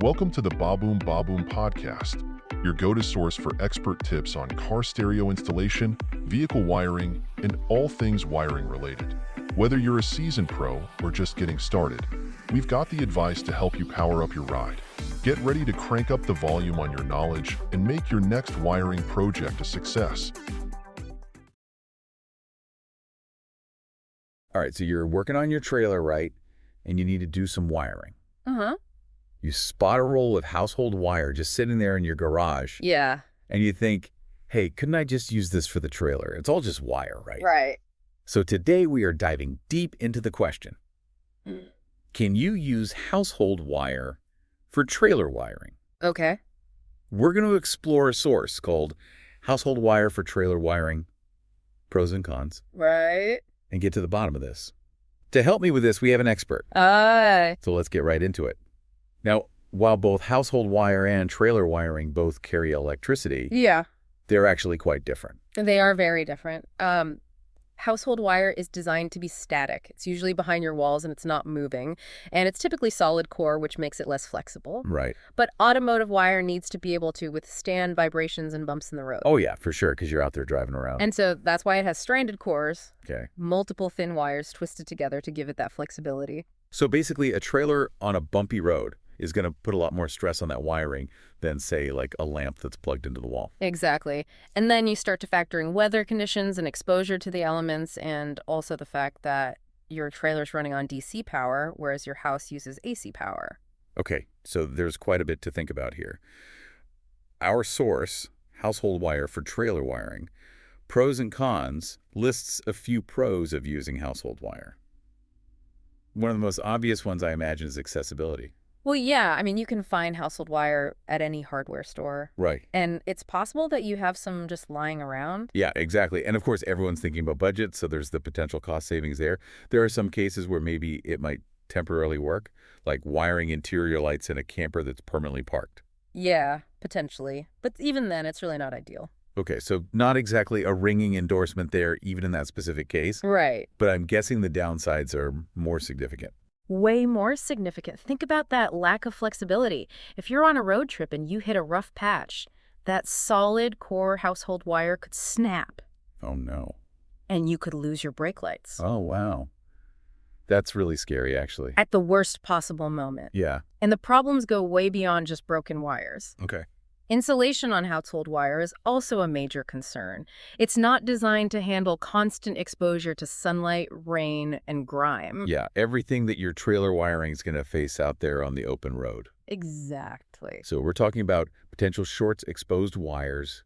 Welcome to the Baboom Baboom podcast, your go-to source for expert tips on car stereo installation, vehicle wiring, and all things wiring related. Whether you're a seasoned pro or just getting started, we've got the advice to help you power up your ride. Get ready to crank up the volume on your knowledge and make your next wiring project a success. All right, so you're working on your trailer, right? And you need to do some wiring. Uh-huh. You spot a roll of household wire just sitting there in your garage. Yeah. And you think, hey, couldn't I just use this for the trailer? It's all just wire, right? Right. So today we are diving deep into the question. Can you use household wire for trailer wiring? Okay. We're going to explore a source called Household Wire for Trailer Wiring, Pros and Cons, Right. and get to the bottom of this. To help me with this, we have an expert. So let's get right into it. Now, while both household wire and trailer wiring both carry electricity, Yeah. they're actually quite different. They are very different. Household wire is designed to be static. It's usually behind your walls and it's not moving. And it's typically solid core, which makes it less flexible. Right. But automotive wire needs to be able to withstand vibrations and bumps in the road. Oh, yeah, for sure, because you're out there driving around. And so that's why it has stranded cores, Okay. multiple thin wires twisted together to give it that flexibility. So basically, a trailer on a bumpy road is going to put a lot more stress on that wiring than, say, like a lamp that's plugged into the wall. Exactly. And then you start to factor in weather conditions and exposure to the elements, and also the fact that your trailer's running on DC power, whereas your house uses AC power. Okay, so there's quite a bit to think about here. Our source, Household Wire for Trailer Wiring, Pros and Cons, lists a few pros of using household wire. One of the most obvious ones, I imagine, is accessibility. Well, yeah, I mean, you can find household wire at any hardware store. Right. And it's possible that you have some just lying around. Yeah, exactly. And of course, everyone's thinking about budget, so there's the potential cost savings there. There are some cases where maybe it might temporarily work, like wiring interior lights in a camper that's permanently parked. Yeah, potentially. But even then, it's really not ideal. Okay, so not exactly a ringing endorsement there, even in that specific case. Right. But I'm guessing the downsides are more significant. Way more significant. Think about that lack of flexibility. If you're on a road trip and you hit a rough patch, that solid core household wire could snap. Oh, no. And you could lose your brake lights. Oh, wow. That's really scary, actually. At the worst possible moment. Yeah. And the problems go way beyond just broken wires. Okay. Insulation on household wire is also a major concern. It's not designed to handle constant exposure to sunlight, rain, and grime. Yeah, everything that your trailer wiring is going to face out there on the open road. Exactly. So we're talking about potential shorts, exposed wires.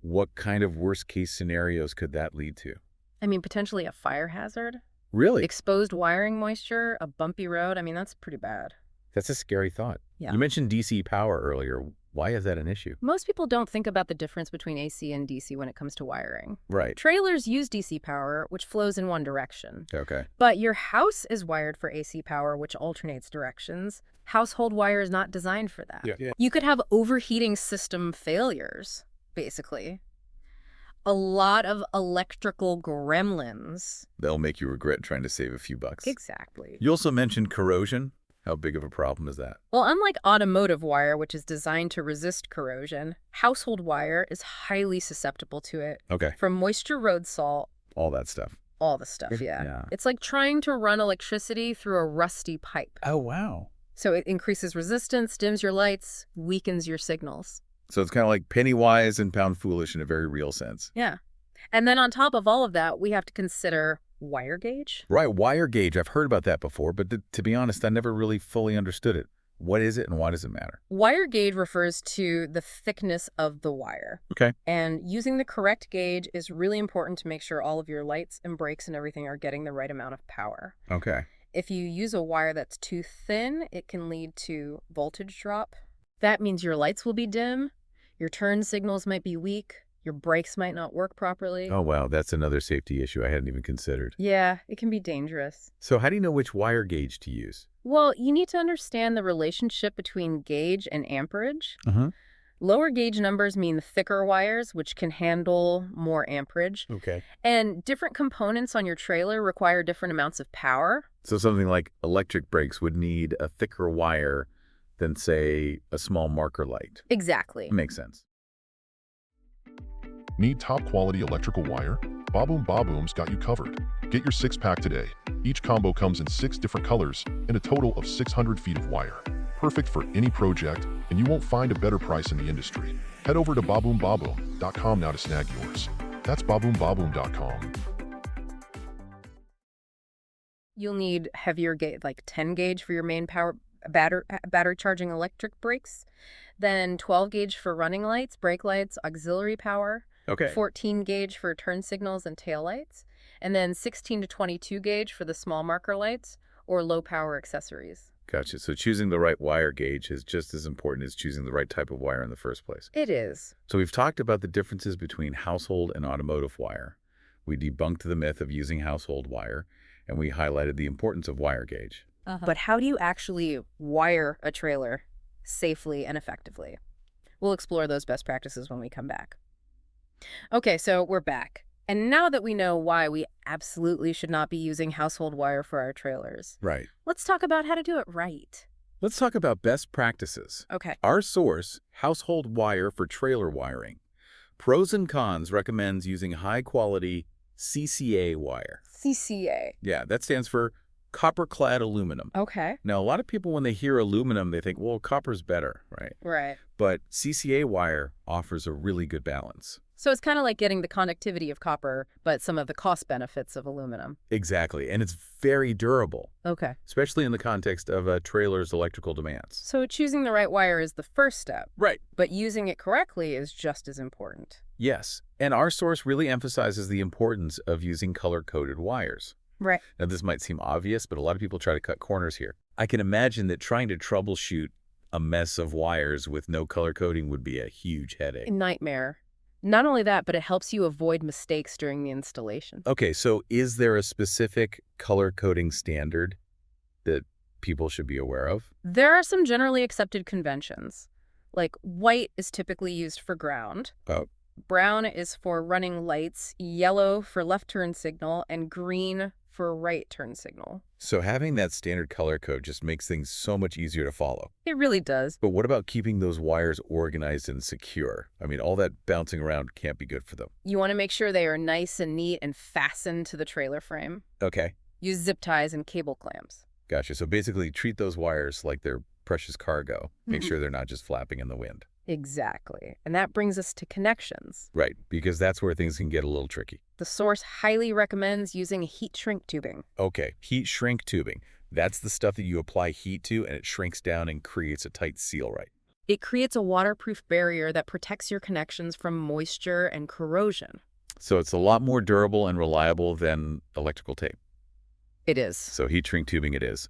What kind of worst-case scenarios could that lead to? I mean, potentially a fire hazard. Really? Exposed wiring moisture, a bumpy road. I mean, that's pretty bad. That's a scary thought. Yeah. You mentioned DC power earlier. Why is that an issue? Most people don't think about the difference between AC and DC when it comes to wiring. Right. Trailers use DC power, which flows in one direction. Okay. But your house is wired for AC power, which alternates directions. Household wire is not designed for that. Yeah. You could have overheating system failures, basically. A lot of electrical gremlins. That'll make you regret trying to save a few bucks. Exactly. You also mentioned corrosion. How big of a problem is that? Well, unlike automotive wire, which is designed to resist corrosion, household wire is highly susceptible to it. Okay. From moisture, road salt, All that stuff. all the stuff, Yeah. yeah. It's like trying to run electricity through a rusty pipe. Oh, wow. So it increases resistance, dims your lights, weakens your signals. So it's kind of like penny wise and pound foolish in a very real sense. Yeah. And then on top of all of that, we have to consider wire gauge. Right, wire gauge. I've heard about that before, but to be honest, I never really fully understood it. What is it and why does it matter? Wire gauge refers to the thickness of the wire. Okay. And using the correct gauge is really important to make sure all of your lights and brakes and everything are getting the right amount of power. Okay. If you use a wire that's too thin, it can lead to voltage drop. That means your lights will be dim, your turn signals might be weak, your brakes might not work properly. Oh, wow. That's another safety issue I hadn't even considered. Yeah, it can be dangerous. So how do you know which wire gauge to use? Well, you need to understand the relationship between gauge and amperage. Lower gauge numbers mean thicker wires, which can handle more amperage. Okay. And different components on your trailer require different amounts of power. So something like electric brakes would need a thicker wire than, say, a small marker light. Exactly. Makes sense. Need top-quality electrical wire? Baboom's got you covered. Get your 6-pack today. Each combo comes in 6 different colors and a total of 600 feet of wire. Perfect for any project, and you won't find a better price in the industry. Head over to baboom.com now to snag yours. That's baboom.com. You'll need heavier gauge, like 10 gauge for your main battery charging electric brakes, then 12 gauge for running lights, brake lights, auxiliary power, Okay. 14 gauge for turn signals and tail lights, and then 16 to 22 gauge for the small marker lights or low power accessories. Gotcha. So choosing the right wire gauge is just as important as choosing the right type of wire in the first place. It is. So we've talked about the differences between household and automotive wire. We debunked the myth of using household wire, and we highlighted the importance of wire gauge. But how do you actually wire a trailer safely and effectively? We'll explore those best practices when we come back. Okay, so we're back. And now that we know why we absolutely should not be using household wire for our trailers, Right. let's talk about how to do it right. Let's talk about best practices. Okay. Our source, Household Wire for Trailer Wiring. Pros and Cons recommends using high-quality CCA wire. CCA. Yeah, that stands for copper-clad aluminum. Okay. Now, a lot of people, when they hear aluminum, they think, well, copper's better, right? Right. But CCA wire offers a really good balance. So it's kind of like getting the conductivity of copper, but some of the cost benefits of aluminum. Exactly, and it's very durable, Okay. especially in the context of a trailer's electrical demands. So choosing the right wire is the first step, Right. but using it correctly is just as important. Yes, and our source really emphasizes the importance of using color-coded wires. Right. Now, this might seem obvious, but a lot of people try to cut corners here. I can imagine that trying to troubleshoot a mess of wires with no color coding would be a huge headache. Nightmare. Not only that, but it helps you avoid mistakes during the installation. Okay, so is there a specific color coding standard that people should be aware of? There are some generally accepted conventions. Like white is typically used for ground. Oh. Brown is for running lights, yellow for left turn signal, and green for right turn signal. So having that standard color code just makes things so much easier to follow. It really does. But what about keeping those wires organized and secure? I mean, all that bouncing around can't be good for them. You want to make sure they are nice and neat and fastened to the trailer frame. Okay, Use zip ties and cable clamps. gotcha. So basically treat those wires like they're precious cargo. Make sure they're not just flapping in the wind. Exactly. And that brings us to connections. Right, because that's where things can get a little tricky. The source highly recommends using heat shrink tubing. Okay, heat shrink tubing. That's the stuff that you apply heat to and it shrinks down and creates a tight seal, right? It creates a waterproof barrier that protects your connections from moisture and corrosion. So it's a lot more durable and reliable than electrical tape. It is. So heat shrink tubing it is.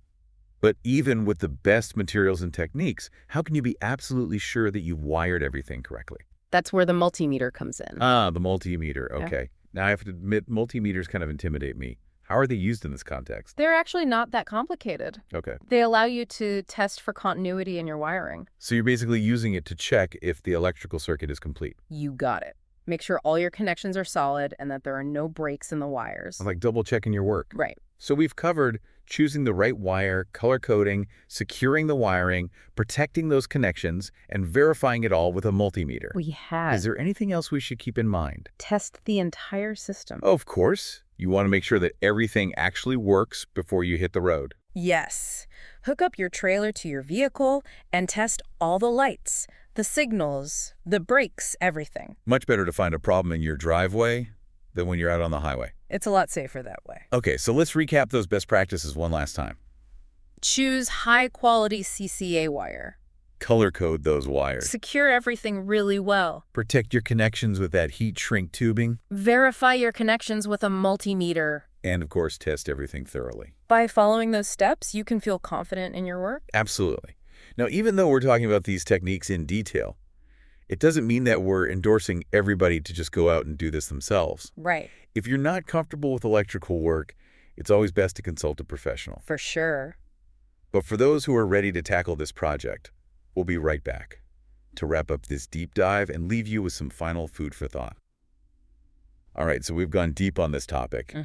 But even with the best materials and techniques, how can you be absolutely sure that you've wired everything correctly? That's where the multimeter comes in. Ah, the multimeter. Yeah. Okay. Now I have to admit, multimeters kind of intimidate me. How are they used in this context? They're actually not that complicated. Okay. They allow you to test for continuity in your wiring. So you're basically using it to check if the electrical circuit is complete. You got it. Make sure all your connections are solid and that there are no breaks in the wires. Like double checking your work. Right. So we've covered choosing the right wire, color coding, securing the wiring, protecting those connections, and verifying it all with a multimeter. We have. Is there anything else we should keep in mind? Test the entire system. Oh, of course. You want to make sure that everything actually works before you hit the road. Yes. Hook up your trailer to your vehicle and test all the lights, the signals, the brakes, everything. Much better to find a problem in your driveway than when you're out on the highway. It's a lot safer that way. Okay, so let's recap those best practices one last time. Choose high-quality CCA wire. Color code those wires. Secure everything really well. Protect your connections with that heat shrink tubing. Verify your connections with a multimeter. And of course, test everything thoroughly. By following those steps, you can feel confident in your work. Absolutely. Now, even though we're talking about these techniques in detail, it doesn't mean that we're endorsing everybody to just go out and do this themselves. Right. If you're not comfortable with electrical work, it's always best to consult a professional. For sure. But for those who are ready to tackle this project, we'll be right back to wrap up this deep dive and leave you with some final food for thought. All right, so we've gone deep on this topic.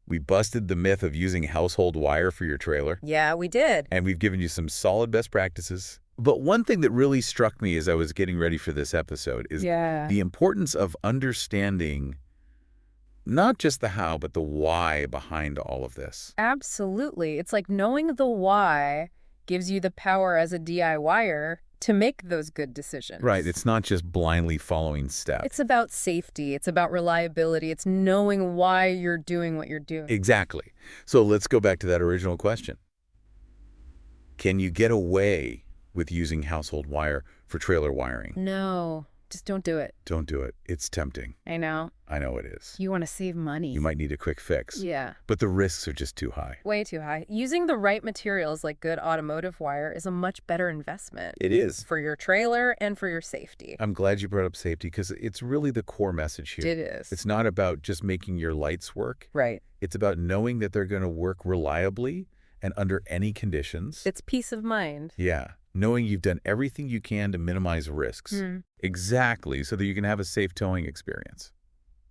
We busted the myth of using household wire for your trailer. Yeah, we did. And we've given you some solid best practices. But one thing that really struck me as I was getting ready for this episode is Yeah. the importance of understanding not just the how, but the why behind all of this. Absolutely. It's like knowing the why gives you the power as a DIYer to make those good decisions. Right. It's not just blindly following steps. It's about safety. It's about reliability. It's knowing why you're doing what you're doing. Exactly. So let's go back to that original question. Can you get away with using household wire for trailer wiring? No, just don't do it. Don't do it. It's tempting. I know. I know it is. You want to save money. You might need a quick fix. Yeah. But the risks are just too high. Way too high. Using the right materials like good automotive wire is a much better investment. It is. For your trailer and for your safety. I'm glad you brought up safety because it's really the core message here. It is. It's not about just making your lights work. Right. It's about knowing that they're going to work reliably and under any conditions. It's peace of mind. Yeah. Knowing you've done everything you can to minimize risks. Exactly, so that you can have a safe towing experience.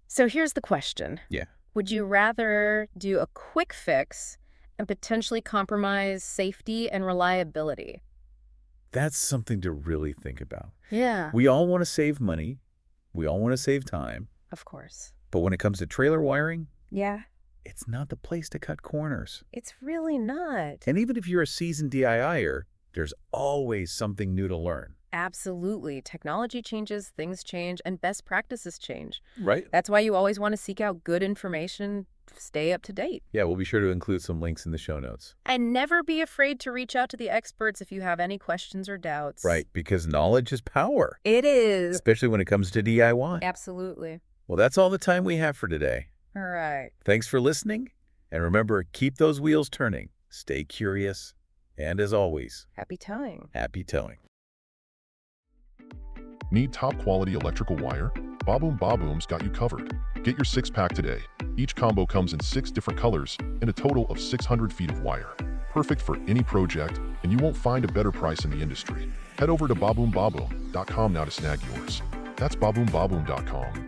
So here's the question. Yeah. Would you rather do a quick fix and potentially compromise safety and reliability? That's something to really think about. Yeah. We all want to save money. We all want to save time. Of course. But when it comes to trailer wiring, Yeah. it's not the place to cut corners. It's really not. And even if you're a seasoned DIYer, there's always something new to learn. Absolutely. Technology changes, things change, and best practices change. Right? That's why you always want to seek out good information, stay up to date. Yeah, we'll be sure to include some links in the show notes. And never be afraid to reach out to the experts if you have any questions or doubts. Right, because knowledge is power. It is. Especially when it comes to DIY. Absolutely. Well, that's all the time we have for today. All right. Thanks for listening. And remember, keep those wheels turning. Stay curious. And as always, Happy towing. happy towing. Need top-quality electrical wire? Baboom Baboom's got you covered. Get your 6-pack today. Each combo comes in 6 different colors and a total of 600 feet of wire. Perfect for any project, and you won't find a better price in the industry. Head over to baboombaboom.com now to snag yours. That's baboombaboom.com.